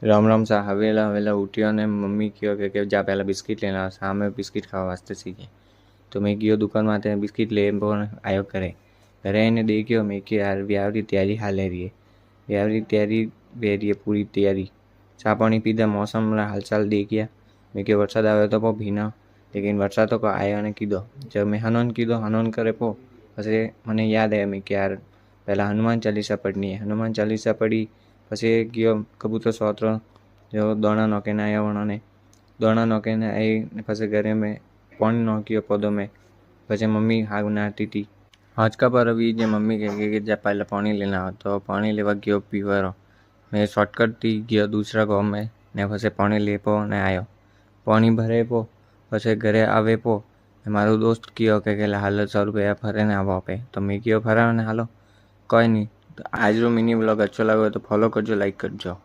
राम राम सा हवेला हवेला उठ्यो ने मम्मी कहो कि जा पहला बिस्किट लेना सामे बिस्किट खावा वास्ते सीखे। तो मैं गयो दुकान में बिस्किट ले आयो करे। घरे आने देखियो मैं कि यार ब्याह की तैयारी हाले रही है। ब्याह की तैयारी वे रही है पूरी तैयारी। चा पानी पीधा मौसम हालचाल देखिया। मैं कि वरसाद आवे तो पो भीना लेकिन वरसाद तो आयो ने कीधो। जब मैं हनोन कीधो हनोन करे पो पछी मने याद आया मैं कि यार पहला हनुमान चालीसा पढ़नी है। हनुमान चालीसा पढ़ी पछी गयो कबूतर सोत्र जो दोणा नोकीने आया वणोने दोणा नोकीने आई पछी घरे में पानी नोक्यो पौधों में। पछी मम्मी हाग नाती थी आजका पर अभी जे मम्मी कहे कि जा पहले पानी लेना हो तो पानी लेवा गयो पीवारो। मैं शॉर्टकट थी गयो दूसरा गाँव में ने पछी पानी ले पो ने आयो। पानी भरे पो पछी घरे आवे पो मारो दोस्त कहो कि हाल 100 रुपया फरे ने आवा पे तो मैं कहो फरा ने हालो कोई नहीं। तो आज रो मिनी ब्लॉग अच्छो लगे तो फॉलो करजो लाइक करजो।